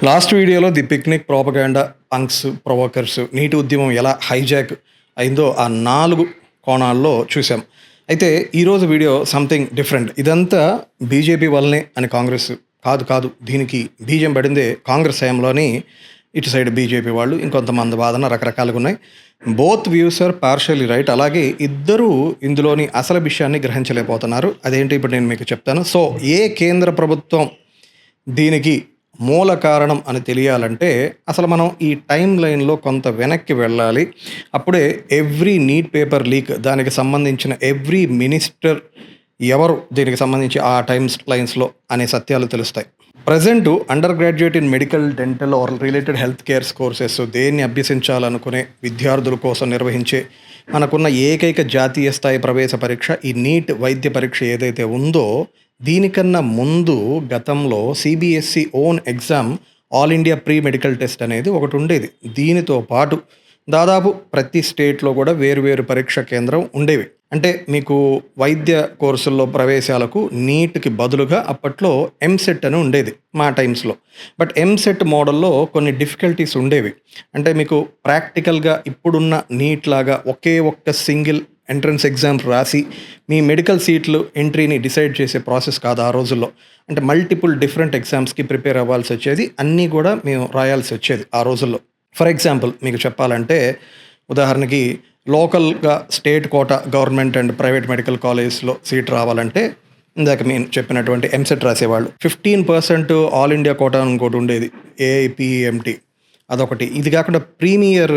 Last వీడియోలో the picnic propaganda punks ప్రొవోకర్స్ నీటి ఉద్యమం ఎలా హైజాక్ అయిందో ఆ 4 కోణాల్లో చూసాం. అయితే ఈరోజు వీడియో సంథింగ్ డిఫరెంట్. ఇదంతా బీజేపీ వల్లనే అని కాంగ్రెస్ కాదు దీనికి బీజం పడిందే కాంగ్రెస్ హయాంలోని ఇటు సైడ్ బీజేపీ వాళ్ళు ఇంకొంతమంది వాదన రకరకాలుగా ఉన్నాయి. Both views are partially right. అలాగే ఇద్దరూ ఇందులోని అసలు విషయాన్ని గ్రహించలేకపోతున్నారు. అదేంటి ఇప్పుడు నేను మీకు చెప్తాను. సో ఏ కేంద్ర ప్రభుత్వం దీనికి మూల కారణం అని తెలియాలంటే అసలు మనం ఈ టైం లైన్లో కొంత వెనక్కి వెళ్ళాలి. అప్పుడే ఎవ్రీ నీట్ పేపర్ లీక్ దానికి సంబంధించిన ఎవ్రీ మినిస్టర్ ఎవరు దీనికి సంబంధించి ఆ టైమ్స్ లైన్స్లో అనే సత్యాలు తెలుస్తాయి. Present undergraduate in medical, dental or related health cares courses దేన్ని అభ్యసించాలనుకునే విద్యార్థుల కోసం నిర్వహించే మనకున్న ఏకైక జాతీయ స్థాయి ప్రవేశ పరీక్ష ఈ నీట్ వైద్య పరీక్ష ఏదైతే ఉందో, దీనికన్నా ముందు గతంలో CBSE own exam all India pre medical test అనేది ఒకటి ఉండేది. దీనితో పాటు దాదాపు ప్రతి స్టేట్లో కూడా వేరు పరీక్ష కేంద్రం ఉండేవి. అంటే మీకు వైద్య కోర్సుల్లో ప్రవేశాలకు నీట్కి బదులుగా అప్పట్లో ఎంసెట్ అని ఉండేది మా టైమ్స్లో. బట్ ఎంసెట్ మోడల్లో కొన్ని డిఫికల్టీస్ ఉండేవి. అంటే మీకు ప్రాక్టికల్గా ఇప్పుడున్న నీట్ లాగా ఒకే ఒక్క సింగిల్ ఎంట్రన్స్ ఎగ్జామ్స్ రాసి మీ మెడికల్ సీట్లు ఎంట్రీని డిసైడ్ చేసే ప్రాసెస్ కాదు ఆ రోజుల్లో. అంటే మల్టిపుల్ డిఫరెంట్ ఎగ్జామ్స్కి ప్రిపేర్ అవ్వాల్సి వచ్చేది. అన్నీ కూడా మేము రాయాల్సి వచ్చేది ఆ రోజుల్లో. ఫర్ ఎగ్జాంపుల్ మీకు చెప్పాలంటే, ఉదాహరణకి లోకల్గా state quota government and private medical కాలేజెస్లో సీట్ రావాలంటే ఇందాక నేను చెప్పినటువంటి ఎంసెట్ రాసేవాళ్ళు. 15% ఆల్ ఇండియా కోటా ఇంకోటి ఉండేది, ఏఐపిఎంటి, అదొకటి. ఇది కాకుండా ప్రీమియర్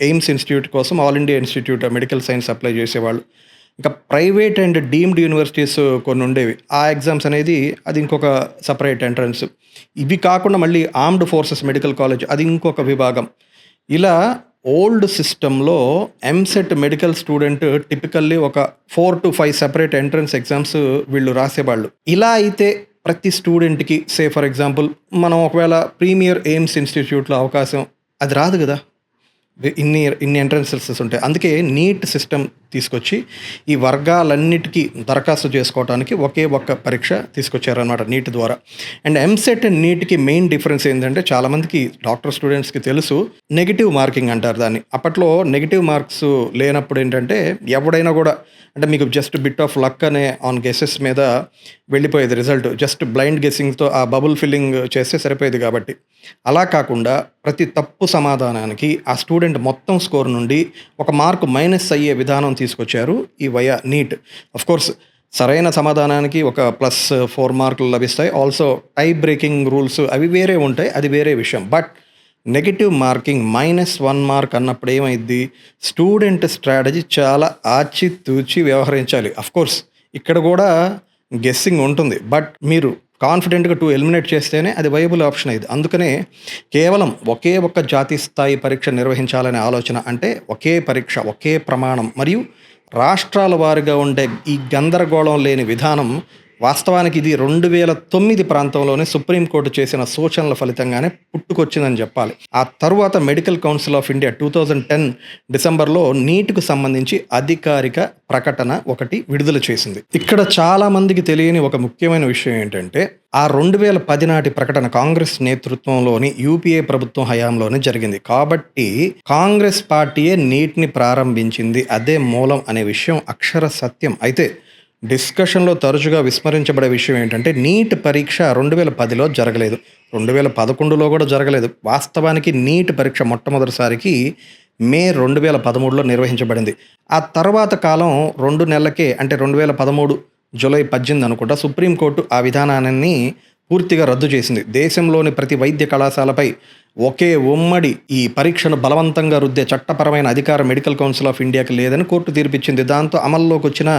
ఎయిమ్స్ ఇన్స్టిట్యూట్ కోసం all India institute medical science apply చేసేవాళ్ళు. ఇంకా ప్రైవేట్ అండ్ డీమ్డ్ యూనివర్సిటీస్ కొన్ని ఉండేవి. ఆ ఎగ్జామ్స్ అనేది అది ఇంకొక సపరేట్ ఎంట్రన్స్. ఇవి కాకుండా మళ్ళీ ఆర్మ్డ్ ఫోర్సెస్ మెడికల్ కాలేజ్ అది ఇంకొక విభాగం. ఇలా ఓల్డ్ సిస్టంలో ఎంసెట్ మెడికల్ స్టూడెంట్ టిపికల్లీ ఒక 4 to 5 సెపరేట్ ఎంట్రన్స్ ఎగ్జామ్స్ వీళ్ళు రాసేవాళ్ళు. ఇలా అయితే ప్రతి స్టూడెంట్కి ఫర్ ఎగ్జాంపుల్ మనం ఒకవేళ ప్రీమియర్ ఎయిమ్స్ ఇన్స్టిట్యూట్లో అవకాశం అది రాదు కదా, ఇన్ని ఎంట్రన్సెస్ ఉంటాయి. అందుకే నీట్ సిస్టమ్ తీసుకొచ్చి ఈ వర్గాలన్నిటికీ దరఖాస్తు చేసుకోవడానికి ఒకే ఒక్క పరీక్ష తీసుకొచ్చారనమాట నీట్ ద్వారా. అండ్ ఎంసెట్ అండ్ నీట్కి మెయిన్ డిఫరెన్స్ ఏంటంటే, చాలామందికి డాక్టర్ స్టూడెంట్స్కి తెలుసు, నెగిటివ్ మార్కింగ్ అంటారు దాన్ని. అప్పట్లో నెగిటివ్ మార్క్స్ లేనప్పుడు ఏంటంటే ఎవడైనా కూడా అంటే మీకు జస్ట్ బిట్ ఆఫ్ లక్ అనే ఆన్ గెసెస్ మీద వెళ్ళిపోయేది రిజల్ట్. జస్ట్ బ్లైండ్ గెస్సింగ్తో ఆ బబుల్ ఫిల్లింగ్ చేస్తే సరిపోయేది. కాబట్టి అలా కాకుండా ప్రతి తప్పు సమాధానానికి ఆ స్టూడెంట్ మొత్తం స్కోర్ నుండి ఒక మార్కు మైనస్ అయ్యే విధానం తీసుకొచ్చారు ఈ వయా నీట్. అఫ్కోర్స్ సరైన సమాధానానికి ఒక +4 మార్కులు లభిస్తాయి. ఆల్సో టై బ్రేకింగ్ రూల్స్ అవి వేరే ఉంటాయి, అది వేరే విషయం. బట్ నెగిటివ్ మార్కింగ్ -1 మార్క్ అన్నప్పుడు ఏమైంది, స్టూడెంట్ స్ట్రాటజీ చాలా ఆచితూచి వ్యవహరించాలి. అఫ్కోర్స్ ఇక్కడ కూడా గెస్సింగ్ ఉంటుంది, బట్ మీరు కాన్ఫిడెంట్గా 2 ఎలిమినేట్ చేస్తేనే అది వైబుల్ ఆప్షన్ అయింది. అందుకనే కేవలం ఒకే ఒక్క జాతీయ స్థాయి పరీక్ష నిర్వహించాలనే ఆలోచన, అంటే ఒకే పరీక్ష ఒకే ప్రమాణం మరియు రాష్ట్రాల వారిగా ఉండే ఈ గందరగోళం లేని విధానం వాస్తవానికి ఇది 2009 ప్రాంతంలోనే సుప్రీంకోర్టు చేసిన సూచనల ఫలితంగానే పుట్టుకొచ్చిందని చెప్పాలి. ఆ తరువాత మెడికల్ కౌన్సిల్ ఆఫ్ ఇండియా 2010 డిసెంబర్లో నీట్కు సంబంధించి అధికారిక ప్రకటన ఒకటి విడుదల చేసింది. ఇక్కడ చాలా మందికి తెలియని ఒక ముఖ్యమైన విషయం ఏంటంటే, ఆ 2010 నాటి ప్రకటన కాంగ్రెస్ నేతృత్వంలోని యూపీఏ ప్రభుత్వం హయాంలోనే జరిగింది. కాబట్టి కాంగ్రెస్ పార్టీయే నీట్ని ప్రారంభించింది, అదే మూలం అనే విషయం అక్షర సత్యం. అయితే డిస్కషన్లో తరచుగా విస్మరించబడే విషయం ఏంటంటే, నీట్ పరీక్ష 2010లో జరగలేదు, 2011లో కూడా జరగలేదు. వాస్తవానికి నీట్ పరీక్ష మొట్టమొదటిసారికి మే 2013లో నిర్వహించబడింది. ఆ తర్వాత కాలం 2 నెలలకే, అంటే 2013 జూలై 18 అనుకుంటా, సుప్రీంకోర్టు ఆ విధానాన్ని పూర్తిగా రద్దు చేసింది. దేశంలోని ప్రతి వైద్య కళాశాలపై ఒకే ఉమ్మడి ఈ పరీక్షను బలవంతంగా రుద్దే చట్టపరమైన అధికారం మెడికల్ కౌన్సిల్ ఆఫ్ ఇండియాకి లేదని కోర్టు తీర్పిచ్చింది. దాంతో అమల్లోకి వచ్చిన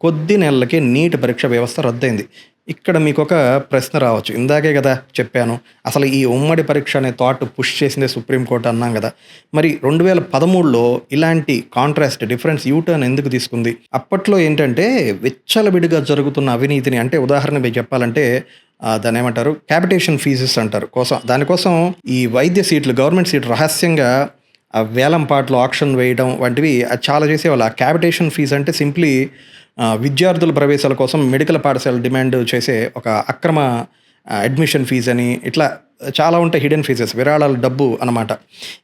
కొద్ది నెలలకే నీట్ పరీక్ష వ్యవస్థ రద్దయింది. ఇక్కడ మీకు ఒక ప్రశ్న రావచ్చు, ఇందాకే కదా చెప్పాను అసలు ఈ ఉమ్మడి పరీక్ష అనే థాట్ పుష్ చేసిందే సుప్రీంకోర్టు అన్నాం కదా, మరి 2013లో ఇలాంటి కాంట్రాస్ట్ డిఫరెన్స్ యూటర్న్ ఎందుకు తీసుకుంది? అప్పట్లో ఏంటంటే విచ్చలవిడిగా జరుగుతున్న అవినీతిని, అంటే ఉదాహరణ మీకు చెప్పాలంటే దాన్ని ఏమంటారు, క్యాపిటేషన్ ఫీజెస్ అంటారు, దానికోసం ఈ వైద్య సీట్లు, గవర్నమెంట్ సీట్లు రహస్యంగా వేలం పాటలు ఆక్షన్ వేయడం వంటివి చాలా చేసేవాళ్ళు. ఆ క్యాపిటేషన్ ఫీజు అంటే సింప్లీ విద్యార్థుల ప్రవేశాల కోసం మెడికల్ పాఠశాల డిమాండ్ చేసే ఒక అక్రమ అడ్మిషన్ ఫీజు అని ఇట్లా చాలా ఉంటాయి హిడెన్ ఫీజెస్, విరాళాలు డబ్బు అనమాట.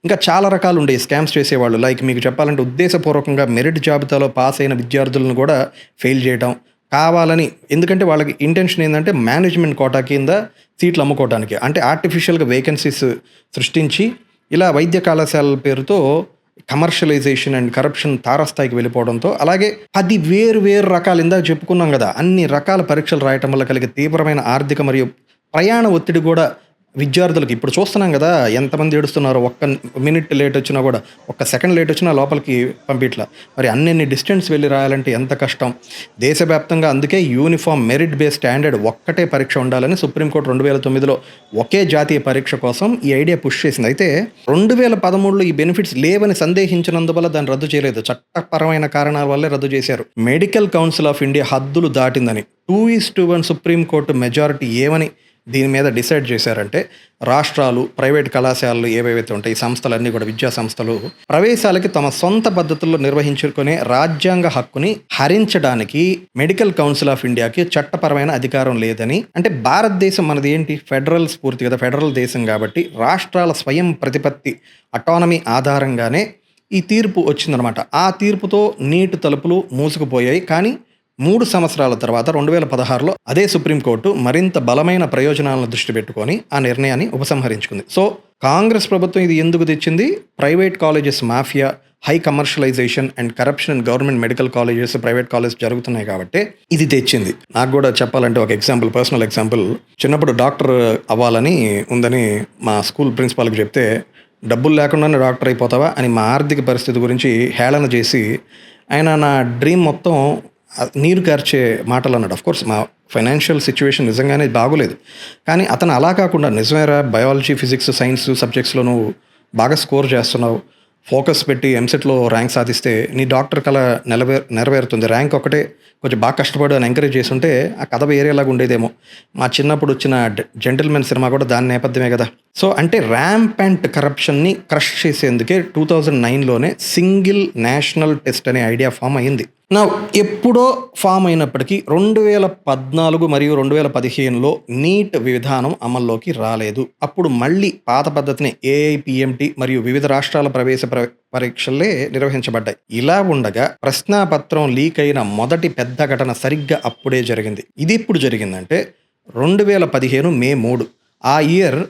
ఇంకా చాలా రకాలు ఉండేవి స్కామ్స్ చేసేవాళ్ళు. లైక్ మీకు చెప్పాలంటే ఉద్దేశపూర్వకంగా మెరిట్ జాబితాలో పాస్ అయిన విద్యార్థులను కూడా ఫెయిల్ చేయడం కావాలని. ఎందుకంటే వాళ్ళకి ఇంటెన్షన్ ఏంటంటే మేనేజ్మెంట్ కోటా కింద సీట్లు అమ్ముకోవడానికి, అంటే ఆర్టిఫిషియల్గా వేకెన్సీస్ సృష్టించి ఇలా వైద్య కళాశాలల పేరుతో కమర్షియలైజేషన్ అండ్ కరప్షన్ తారస్థాయికి వెళ్ళిపోవడంతో, అలాగే 10 వేరు రకాలు ఇందాక చెప్పుకున్నాం కదా, అన్ని రకాల పరీక్షలు రాయటం వల్ల కలిగే తీవ్రమైన ఆర్థిక మరియు ప్రయాణ ఒత్తిడి కూడా విద్యార్థులకి ఇప్పుడు చూస్తున్నాం కదా, ఎంతమంది ఏడుస్తున్నారో. ఒక్క మినిట్ లేట్ వచ్చినా కూడా, ఒక్క సెకండ్ లేట్ వచ్చినా లోపలికి పంపిట్లా. మరి అన్ని డిస్టెన్స్ వెళ్ళి రాయాలంటే ఎంత కష్టం. దేశవ్యాప్తంగా అందుకే యూనిఫామ్ మెరిట్ బేస్ స్టాండర్డ్ ఒక్కటే పరీక్ష ఉండాలని సుప్రీంకోర్టు 2009లో ఒకే జాతీయ పరీక్ష కోసం ఈ ఐడియా పుష్ చేసింది. అయితే 2013లో ఈ బెనిఫిట్స్ లేవని సందేహించినందువల్ల దాన్ని రద్దు చేయలేదు. చట్టపరమైన కారణాల వల్లే రద్దు చేశారు. మెడికల్ కౌన్సిల్ ఆఫ్ ఇండియా హద్దులు దాటిందని 2:1 సుప్రీంకోర్టు మెజారిటీ ఏమని దీని మీద డిసైడ్ చేశారంటే, రాష్ట్రాలు, ప్రైవేట్ కళాశాలలు ఏవేవైతే ఉంటాయి, ఈ సంస్థలన్నీ కూడా విద్యా సంస్థలు ప్రవేశాలకి తమ సొంత పద్ధతుల్లో నిర్వహించుకునే రాజ్యాంగ హక్కుని హరించడానికి మెడికల్ కౌన్సిల్ ఆఫ్ ఇండియాకి చట్టపరమైన అధికారం లేదని. అంటే భారతదేశం మనది ఏంటి, ఫెడరల్ స్ఫూర్తి కదా, ఫెడరల్ దేశం కాబట్టి రాష్ట్రాల స్వయం ప్రతిపత్తి అటానమీ ఆధారంగానే ఈ తీర్పు వచ్చిందనమాట. ఆ తీర్పుతో నీటి తలుపులు మూసుకుపోయాయి. కానీ 3 సంవత్సరాల తర్వాత 2016లో అదే సుప్రీంకోర్టు మరింత బలమైన ప్రయోజనాలను దృష్టి పెట్టుకొని ఆ నిర్ణయాన్ని ఉపసంహరించుకుంది. సో కాంగ్రెస్ ప్రభుత్వం ఇది ఎందుకు తెచ్చింది? Private colleges mafia, high commercialisation and corruption in government medical colleges, private college జరుగుతున్నాయి కాబట్టి ఇది తెచ్చింది. నాకు కూడా చెప్పాలంటే ఒక ఎగ్జాంపుల్, పర్సనల్ ఎగ్జాంపుల్. చిన్నప్పుడు డాక్టర్ అవ్వాలని ఉందని మా స్కూల్ ప్రిన్సిపాల్కి చెప్తే, డబ్బులు లేకుండానే డాక్టర్ అయిపోతావా అని మా ఆర్థిక పరిస్థితి గురించి హేళన చేసి ఆయన నా డ్రీమ్ మొత్తం నీరు కార్చే మాటలు అన్నాడు. అఫ్కోర్స్ మా ఫైనాన్షియల్ సిచ్యువేషన్ నిజంగానే బాగోలేదు. కానీ అతను అలా కాకుండా, నిజమేరా బయాలజీ, ఫిజిక్స్, సైన్స్ సబ్జెక్ట్స్లో నువ్వు బాగా స్కోర్ చేస్తున్నావు, ఫోకస్ పెట్టి ఎంసెట్లో ర్యాంక్ సాధిస్తే నీ డాక్టర్ కళ నెరవేరుతుంది, ర్యాంక్ ఒకటే కొంచెం బాగా కష్టపడు అని ఎంకరేజ్ చేస్తుంటే ఆ కథ వేరేలాగా ఉండేదేమో. మా చిన్నప్పుడు వచ్చిన జెంటిల్మెన్ సినిమా కూడా దాని నేపథ్యమే కదా. సో అంటే ర్యాంపెంట్ కరప్షన్ని క్రష్ చేసేందుకే 2009లోనే సింగిల్ నేషనల్ టెస్ట్ అనే ఐడియా ఫామ్ అయింది. నా ఎప్పుడో ఫామ్ అయినప్పటికీ 2014 మరియు 2015లో నీట్ విధానం అమల్లోకి రాలేదు. అప్పుడు మళ్ళీ పాత పద్ధతిని ఏఐపిఎంటి మరియు వివిధ రాష్ట్రాల ప్రవేశ పరీక్షలే నిర్వహించబడ్డాయి. ఇలా ఉండగా ప్రశ్నాపత్రం లీక్ అయిన మొదటి పెద్ద ఘటన సరిగ్గా అప్పుడే జరిగింది. ఇది ఎప్పుడు జరిగిందంటే 2015 మే 3. ఆ ఇయర్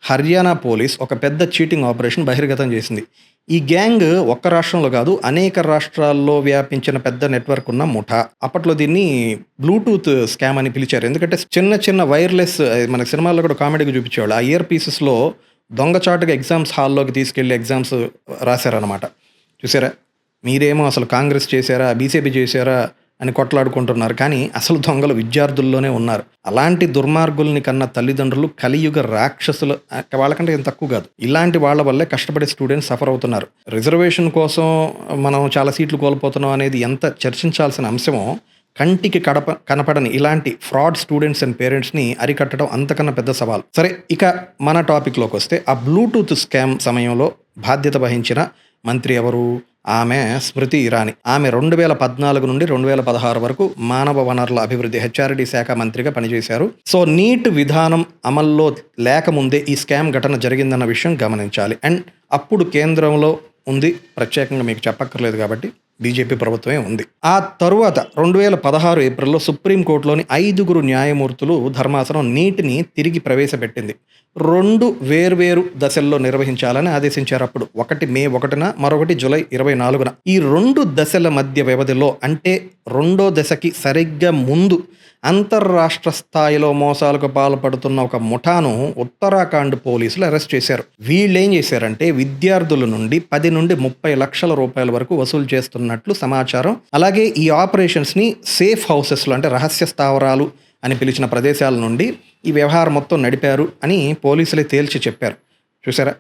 హర్యానా పోలీస్ ఒక పెద్ద చీటింగ్ ఆపరేషన్ బహిర్గతం చేసింది. ఈ గ్యాంగ్ ఒక్క రాష్ట్రంలో కాదు, అనేక రాష్ట్రాల్లో వ్యాపించిన పెద్ద నెట్వర్క్ ఉన్న ముఠా. అప్పట్లో దీన్ని బ్లూటూత్ స్కామ్ అని పిలిచారు. ఎందుకంటే చిన్న వైర్లెస్, మన సినిమాల్లో కూడా కామెడీగా చూపించేవాళ్ళు, ఆ ఇయర్ పీసెస్లో దొంగచాటుగా ఎగ్జామ్స్ హాల్లోకి తీసుకెళ్లి ఎగ్జామ్స్ రాశారనమాట. చూసారా, మీరేమో అసలు కాంగ్రెస్ చేశారా, బీజేపీ చేశారా అని కొట్లాడుకుంటున్నారు. కానీ అసలు దొంగలు విద్యార్థుల్లోనే ఉన్నారు. అలాంటి దుర్మార్గుల్ని కన్న తల్లిదండ్రులు కలియుగ రాక్షసులు, వాళ్ళకంటే ఏం తక్కువ కాదు. ఇలాంటి వాళ్ళ వల్లే కష్టపడే స్టూడెంట్స్ సఫర్ అవుతున్నారు. రిజర్వేషన్ కోసం మనం చాలా సీట్లు కోల్పోతున్నాం అనేది ఎంత చర్చించాల్సిన అంశమో, కంటికి కనపడని ఇలాంటి ఫ్రాడ్ స్టూడెంట్స్ అండ్ పేరెంట్స్ని అరికట్టడం అంతకన్నా పెద్ద సవాల్. సరే, ఇక మన టాపిక్లోకి వస్తే, ఆ బ్లూటూత్ స్కామ్ సమయంలో బాధ్యత వహించిన మంత్రి ఎవరు? ఆమె స్మృతి ఇరానీ. ఆమె 2014 నుండి 2016 వరకు మానవ వనరుల అభివృద్ధి హెచ్ఆర్డి శాఖ మంత్రిగా పనిచేశారు. సో నీట్ విధానం అమల్లో లేకముందే ఈ స్కామ్ ఘటన జరిగిందన్న విషయం గమనించాలి. అండ్ అప్పుడు కేంద్రంలో ఉంది, ప్రత్యేకంగా మీకు చెప్పక్కర్లేదు కాబట్టి బీజేపీ ప్రభుత్వమే ఉంది. ఆ తరువాత 2016 ఏప్రిల్లో సుప్రీంకోర్టులోని 5 న్యాయమూర్తులు ధర్మాసనం నీటిని తిరిగి ప్రవేశపెట్టింది. 2 వేర్వేరు దశల్లో నిర్వహించాలని ఆదేశించారు. అప్పుడు ఒకటి మే 1న, మరొకటి జూలై 24న. ఈ 2 దశల మధ్య వ్యవధిలో, అంటే 2వ దశకి సరిగ్గా ముందు, అంతర్రాష్ట్ర స్థాయిలో మోసాలకు పాల్పడుతున్న ఒక ముఠాను ఉత్తరాఖండ్ పోలీసులు అరెస్ట్ చేశారు. వీళ్ళు ఏం చేశారంటే, విద్యార్థుల నుండి 10 నుండి 30 లక్షల రూపాయల వరకు వసూలు చేస్తున్నట్లు సమాచారం. అలాగే ఈ ఆపరేషన్స్ని సేఫ్ హౌసెస్లో, అంటే రహస్య స్థావరాలు అని పిలిచిన ప్రదేశాల నుండి ఈ వ్యవహారం మొత్తం నడిపారు అని పోలీసులే తేల్చి చెప్పారు. చూసారా,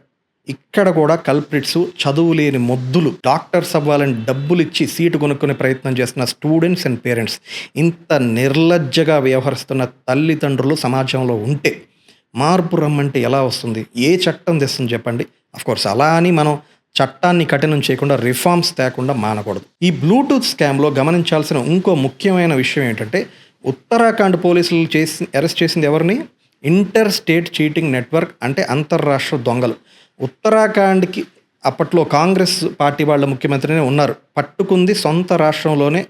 ఇక్కడ కూడా కల్ప్రిట్స్ చదువు లేని మొద్దులు, డాక్టర్స్ అవ్వాలని డబ్బులు ఇచ్చి సీటు కొనుక్కునే ప్రయత్నం చేస్తున్న స్టూడెంట్స్ అండ్ పేరెంట్స్. ఇంత నిర్లజ్జగా వ్యవహరిస్తున్న తల్లిదండ్రులు సమాజంలో ఉంటే మార్పు రమ్మంటే ఎలా వస్తుంది? ఏ చట్టం తెస్తుంది చెప్పండి? అఫ్కోర్స్ అలా అని మనం చట్టాన్ని కఠినం చేయకుండా, రిఫార్మ్స్ తేకుండా మానకూడదు. ఈ బ్లూటూత్ స్కామ్లో గమనించాల్సిన ఇంకో ముఖ్యమైన విషయం ఏంటంటే, ఉత్తరాఖండ్ పోలీసులు అరెస్ట్ చేసింది ఎవరిని? ఇంటర్ స్టేట్ చీటింగ్ నెట్వర్క్ అంటే అంతర్రాష్ట్ర దొంగలు. ఉత్తరాఖండ్కి అప్పట్లో కాంగ్రెస్ పార్టీ వాళ్ళ ముఖ్యమంత్రినే ఉన్నారు. పట్టుకుంది సొంత రాష్ట్రంలోనే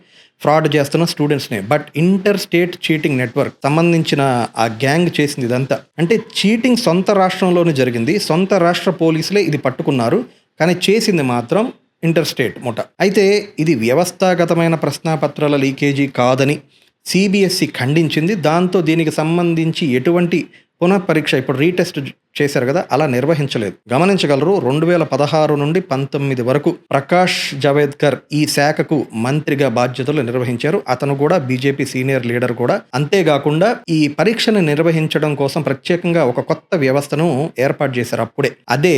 ఫ్రాడ్ చేస్తున్న స్టూడెంట్స్ని. But inter state cheating network సంబంధించిన ఆ గ్యాంగ్ చేసింది ఇదంతా. అంటే చీటింగ్ సొంత రాష్ట్రంలోనే జరిగింది, సొంత రాష్ట్ర పోలీసులే ఇది పట్టుకున్నారు, కానీ చేసింది మాత్రం ఇంటర్ స్టేట్ ముఠ. అయితే ఇది వ్యవస్థాగతమైన ప్రశ్నాపత్రాల లీకేజీ కాదని సిబిఎస్ఈ ఖండించింది. దాంతో దీనికి సంబంధించి ఎటువంటి పునఃపరీక్ష ఇప్పుడు రీటెస్ట్ చేశారు కదా, అలా నిర్వహించలేదు. గమనించగలరు, 2016 నుండి 19 వరకు ప్రకాష్ జవేద్కర్ ఈ శాఖకు మంత్రిగా బాధ్యతలు నిర్వహించారు. అతను కూడా బీజేపీ సీనియర్ లీడర్ కూడా. అంతేకాకుండా ఈ పరీక్షను నిర్వహించడం కోసం ప్రత్యేకంగా ఒక కొత్త వ్యవస్థను ఏర్పాటు చేశారు అప్పుడే. అదే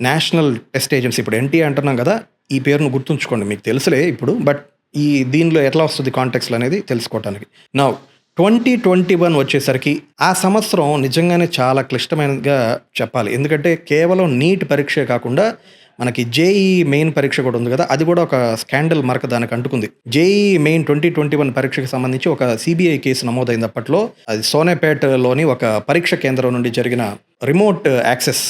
నేషనల్ టెస్ట్ ఏజెన్సీ. ఇప్పుడు ఎన్టీఏ అంటున్నాం కదా, ఈ పేరును గుర్తుంచుకోండి, మీకు తెలుసులే ఇప్పుడు, బట్ ఈ దీనిలో ఎట్లా వస్తుంది కాంటెక్స్ట్ అనేది తెలుసుకోవటానికి. నౌ 2021 వచ్చేసరికి ఆ సంవత్సరం నిజంగానే చాలా క్లిష్టమైనదిగా చెప్పాలి. ఎందుకంటే కేవలం నీట్ పరీక్షే కాకుండా మనకి జేఈ మెయిన్ పరీక్ష కూడా ఉంది కదా, అది కూడా ఒక స్కాండల్ మరక దానికి అంటుకుంది. జేఈ మెయిన్ 2021 పరీక్షకు సంబంధించి ఒక సిబిఐ కేసు నమోదైంది అప్పట్లో. అది సోనేపేటలోని ఒక పరీక్ష కేంద్రం నుండి జరిగిన రిమోట్ యాక్సెస్,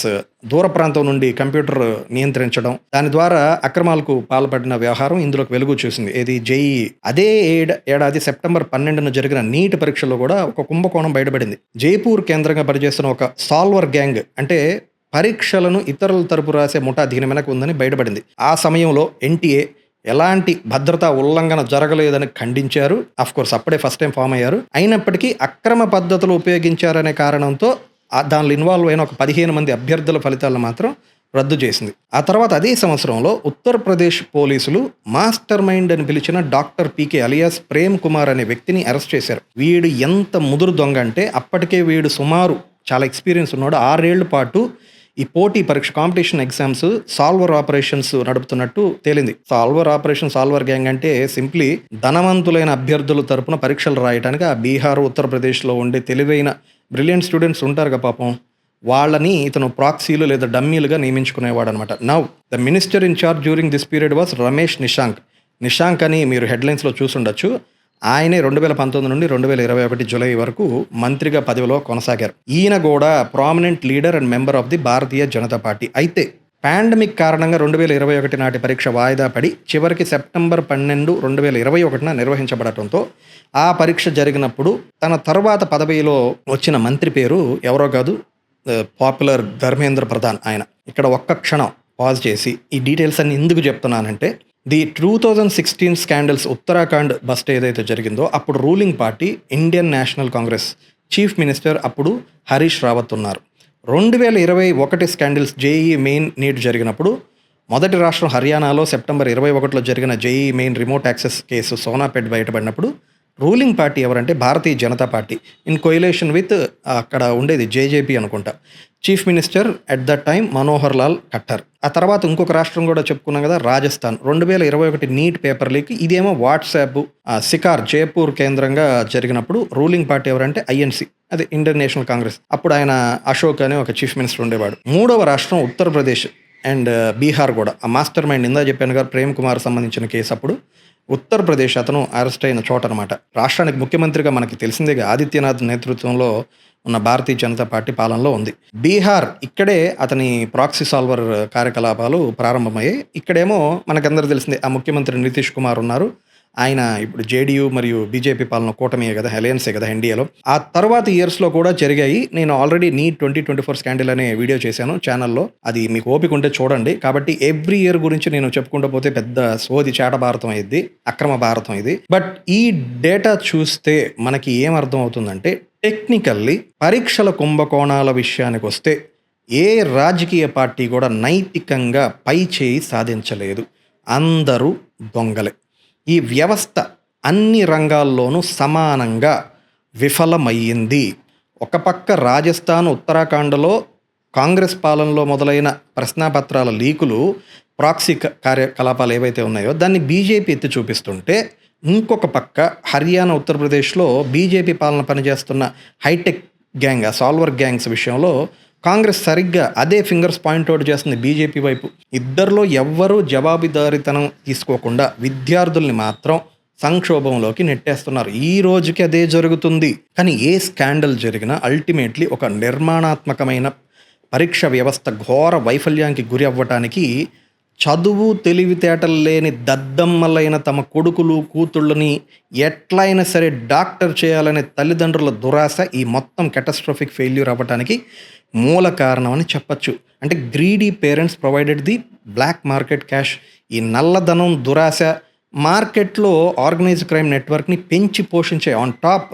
దూర ప్రాంతం నుండి కంప్యూటర్ నియంత్రించడం, దాని ద్వారా అక్రమాలకు పాల్పడిన వ్యవహారం ఇందులోకి వెలుగు చూసింది. ఇది జేఈ. అదే ఏడాది సెప్టెంబర్ 12న జరిగిన నీట్ పరీక్షలో కూడా ఒక కుంభకోణం బయటపడింది. జైపూర్ కేంద్రంగా పనిచేస్తున్న ఒక సాల్వర్ గ్యాంగ్, అంటే పరీక్షలను ఇతరుల తరపు రాసే ముఠా దీని వెనక ఉందని బయటపడింది. ఆ సమయంలో ఎన్టీఏ ఎలాంటి భద్రతా ఉల్లంఘన జరగలేదని ఖండించారు. కోర్స్ అప్పుడే ఫస్ట్ టైం ఫామ్ అయ్యారు. అయినప్పటికీ అక్రమ పద్ధతులు ఉపయోగించారనే కారణంతో దానిలో ఇన్వాల్వ్ అయిన ఒక 15 మంది అభ్యర్థుల ఫలితాలను మాత్రం రద్దు చేసింది. ఆ తర్వాత అదే సంవత్సరంలో ఉత్తరప్రదేశ్ పోలీసులు మాస్టర్ మైండ్ అని పిలిచిన doctor PK alias Prem Kumar అనే వ్యక్తిని అరెస్ట్ చేశారు. వీడు ఎంత ముదురు దొంగ అంటే అప్పటికే వీడు సుమారు చాలా ఎక్స్పీరియన్స్ ఉన్నాడు. 6 ఏళ్ల పాటు ఈ పోటీ పరీక్ష కాంపిటీషన్ ఎగ్జామ్స్ సాల్వర్ ఆపరేషన్స్ నడుపుతున్నట్టు తేలింది. సాల్వర్ గ్యాంగ్ అంటే సింప్లీ ధనవంతులైన అభ్యర్థుల తరపున పరీక్షలు రాయడానికి ఆ బీహార్, ఉత్తరప్రదేశ్లో ఉండే తెలివైన బ్రిలియంట్ స్టూడెంట్స్ ఉంటారు కదా పాపం, వాళ్ళని ఇతను ప్రాక్సీలు లేదా డమ్మీలుగా నియమించుకునేవాడు అనమాట. Now the minister in charge during this period was Ramesh Nishank అని మీరు హెడ్లైన్స్లో చూసుండొచ్చు. ఆయనే 2019 నుండి 2021 జూలై వరకు మంత్రిగా పదవిలో కొనసాగారు. ఈయన కూడా prominent leader and member of the Bharatiya Janata party. అయితే పాండమిక్ కారణంగా 2021 నాటి పరీక్ష వాయిదా పడి చివరికి సెప్టెంబర్ 12, 2021 నిర్వహించబడటంతో ఆ పరీక్ష జరిగినప్పుడు తన తర్వాత పదవిలో వచ్చిన మంత్రి పేరు ఎవరో కాదు, పాపులర్ ధర్మేంద్ర ప్రధాన్. ఆయన ఇక్కడ ఒక్క క్షణం పాజ్ చేసి ఈ డీటెయిల్స్ అన్ని ఎందుకు చెప్తున్నానంటే, ది 2016 స్కాండల్స్ ఉత్తరాఖండ్ బస్ట్ ఏదైతే జరిగిందో అప్పుడు ruling party Indian National Congress chief minister అప్పుడు హరీష్ రావత్ ఉన్నారు. 2021 స్కాండల్స్ జేఈ మెయిన్ నీట్ జరిగినప్పుడు మొదటి రాష్ట్రం హర్యానాలో సెప్టెంబర్ 21 జరిగిన JEE main remote access case Sonipat బయటపడినప్పుడు రూలింగ్ పార్టీ ఎవరంటే Bharatiya Janata Party in coalition with అక్కడ ఉండేది జేజేపీ అనుకుంటా. Chief minister at the time Manohar Lal Khattar. ఆ తర్వాత ఇంకొక రాష్ట్రం కూడా చెప్పుకున్నాం కదా, రాజస్థాన్. 2021 నీట్ పేపర్ లీక్, ఇదేమో వాట్సాప్ సికార్ జైపూర్ కేంద్రంగా జరిగినప్పుడు రూలింగ్ పార్టీ ఎవరంటే ఐఎన్సీ, అదే ఇండియన్ నేషనల్ కాంగ్రెస్. అప్పుడు ఆయన అశోక్ అనే ఒక చీఫ్ మినిస్టర్ ఉండేవాడు. మూడవ రాష్ట్రం ఉత్తరప్రదేశ్ అండ్ బీహార్ కూడా. ఆ మాస్టర్ మైండ్ ఇందా చెప్పాను గారు ప్రేమ్ కుమార్ సంబంధించిన కేసు అప్పుడు ఉత్తరప్రదేశ్ అతను అరెస్ట్ అయిన చోట అనమాట. రాష్ట్రానికి ముఖ్యమంత్రిగా మనకి తెలిసిందేగా ఆదిత్యనాథ్ నేతృత్వంలో ఉన్న భారతీయ జనతా పార్టీ పాలనలో ఉంది. బీహార్, ఇక్కడే అతని ప్రాక్సీ సాల్వర్ కార్యకలాపాలు ప్రారంభమయ్యాయి. ఇక్కడేమో మనకందరూ తెలిసిందే ఆ ముఖ్యమంత్రి నితీష్ కుమార్ ఉన్నారు. ఆయన ఇప్పుడు జేడీయూ మరియు బీజేపీ పాలన కూటమియే కదా, అలయన్సే కదా ఎన్డీఏలో. ఆ తర్వాత ఇయర్స్లో కూడా జరిగాయి. నేను ఆల్రెడీ నీట్ 2024 స్కాండల్ అనే వీడియో చేశాను ఛానల్లో, అది మీకు ఓపిక ఉంటే చూడండి. కాబట్టి ఎవ్రీ ఇయర్ గురించి నేను చెప్పుకుంటూ పోతే పెద్ద సోది చేట భారతం అయ్యిద్ది, అక్రమ భారతం ఇది. బట్ ఈ డేటా చూస్తే మనకి ఏం అర్థం అవుతుందంటే, టెక్నికల్లీ పరీక్షల కుంభకోణాల విషయానికి వస్తే ఏ రాజకీయ పార్టీ కూడా నైతికంగా పై చేయి సాధించలేదు. అందరూ దొంగలే. ఈ వ్యవస్థ అన్ని రంగాల్లోనూ సమానంగా విఫలమయ్యింది. ఒక పక్క రాజస్థాన్, ఉత్తరాఖండ్లో కాంగ్రెస్ పాలనలో మొదలైన ప్రశ్నాపత్రాల లీకులు, ప్రాక్సీ కార్యకలాపాలు ఏవైతే ఉన్నాయో దాన్ని బీజేపీ ఎత్తి చూపిస్తుంటే, ఇంకొక పక్క హర్యానా, ఉత్తరప్రదేశ్లో బీజేపీ పాలన పనిచేస్తున్న హైటెక్ గ్యాంగ్, ఆ సాల్వర్ గ్యాంగ్స్ విషయంలో కాంగ్రెస్ సరిగ్గా అదే ఫింగర్స్ పాయింట్అవుట్ చేస్తుంది బీజేపీ వైపు. ఇద్దరిలో ఎవ్వరూ జవాబుదారీతనం తీసుకోకుండా విద్యార్థుల్ని మాత్రం సంక్షోభంలోకి నెట్టేస్తున్నారు. ఈ రోజుకి అదే జరుగుతుంది. కానీ ఏ స్కాండల్ జరిగినా అల్టిమేట్లీ ఒక నిర్మాణాత్మకమైన పరీక్ష వ్యవస్థ ఘోర వైఫల్యానికి గురి అవ్వటానికి చదువు తెలివితేటలు లేని దద్దమ్మలైన తమ కొడుకులు కూతుళ్ళని ఎట్లయినా సరే డాక్టర్ చేయాలనే తల్లిదండ్రుల దురాశ ఈ మొత్తం కెటాస్ట్రోఫిక్ ఫెయిల్యూర్ అవ్వటానికి మూల కారణం అని చెప్పచ్చు. అంటే greedy parents provided the black market cash. ఈ నల్లధనం దురాశ మార్కెట్లో ఆర్గనైజ్డ్ క్రైమ్ నెట్వర్క్ని పెంచి పోషించే ఆన్ టాప్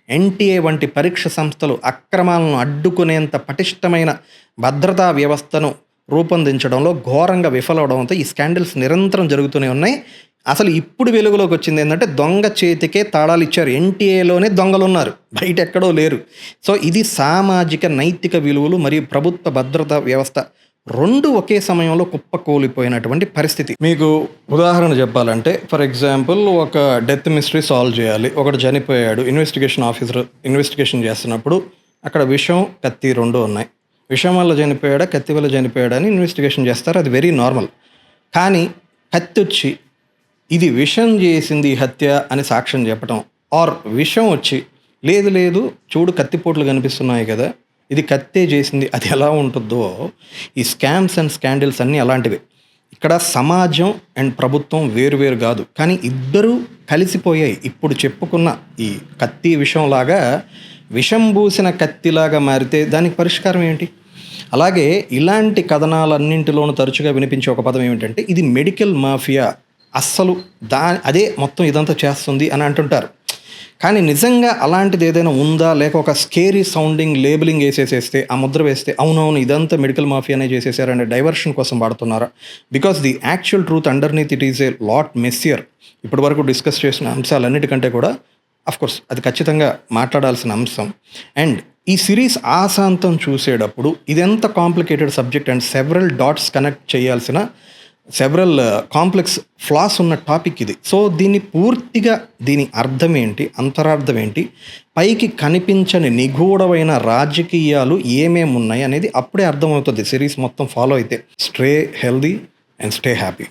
ఎన్టీఏ వంటి పరీక్ష సంస్థలు అక్రమాలను అడ్డుకునేంత పటిష్టమైన భద్రతా వ్యవస్థను రూపొందించడంలో ఘోరంగా విఫలవడంతో ఈ స్కాండల్స్ నిరంతరం జరుగుతూనే ఉన్నాయి. అసలు ఇప్పుడు వెలుగులోకి వచ్చింది ఏంటంటే దొంగ చేతికే తాళాలు ఇచ్చారు. ఎన్టీఏలోనే దొంగలు ఉన్నారు, బయట ఎక్కడో లేరు. సో ఇది సామాజిక నైతిక విలువలు మరియు ప్రభుత్వ భద్రతా వ్యవస్థ రెండు ఒకే సమయంలో కుప్పకూలిపోయినటువంటి పరిస్థితి. మీకు ఉదాహరణ చెప్పాలంటే ఫర్ ఎగ్జాంపుల్ ఒక డెత్ మిస్టరీ సాల్వ్ చేయాలి. ఒకడు చనిపోయాడు, ఇన్వెస్టిగేషన్ ఆఫీసర్ ఇన్వెస్టిగేషన్ చేస్తున్నప్పుడు అక్కడ విషం కత్తి రెండు ఉన్నాయి. విషం వల్ల చనిపోయాడా కత్తి వల్ల చనిపోయాడా అని ఇన్వెస్టిగేషన్ చేస్తారు, అది వెరీ నార్మల్. కానీ కత్తి వచ్చి ఇది విషం చేసింది హత్య అని సాక్ష్యం చెప్పడం, ఆర్ విషం వచ్చి లేదు లేదు చూడు కత్తిపోట్లు కనిపిస్తున్నాయి కదా ఇది కత్తే చేసింది, అది ఎలా ఉంటుందో ఈ స్కామ్స్ అండ్ స్కాండిల్స్ అన్నీ అలాంటివి. ఇక్కడ సమాజం అండ్ ప్రభుత్వం వేరువేరు కాదు, కానీ ఇద్దరూ కలిసిపోయాయి. ఇప్పుడు చెప్పుకున్న ఈ కత్తి విషంలాగా విషం పూసిన కత్తిలాగా మారితే దానికి పరిష్కారం ఏంటి? అలాగే ఇలాంటి కథనాలన్నింటిలోనూ తరచుగా వినిపించే ఒక పదం ఏమిటంటే ఇది మెడికల్ మాఫియా, అస్సలు అదే మొత్తం ఇదంతా చేస్తుంది అని అంటుంటారు. కానీ నిజంగా అలాంటిది ఏదైనా ఉందా, లేక ఒక స్కేరీ సౌండింగ్ లేబులింగ్ వేసేసేస్తే ఆ ముద్ర వేస్తే అవునవును ఇదంతా మెడికల్ మాఫియానే చేసేసారనే డైవర్షన్ కోసం వాడుతున్నారా? Because the actual truth underneath it is a lot messier. ఇప్పటి వరకు డిస్కస్ చేసిన అంశాలన్నిటికంటే కూడా అఫ్కోర్స్ అది ఖచ్చితంగా మాట్లాడాల్సిన అంశం. అండ్ ఈ సిరీస్ ఆశాంతం చూసేటప్పుడు ఇదెంత complicated subject and several dots connect చేయాల్సిన సెవరల్ కాంప్లెక్స్ ఫ్లాస్ ఉన్న టాపిక్ ఇది. సో దీన్ని పూర్తిగా దీని అర్థం ఏంటి, అంతరార్థం ఏంటి, పైకి కనిపించని నిగూఢమైన రాజకీయాలు ఏమేమి ఉన్నాయి అనేది అప్పుడే అర్థమవుతుంది సిరీస్ మొత్తం ఫాలో అయితే. Stay healthy and stay happy.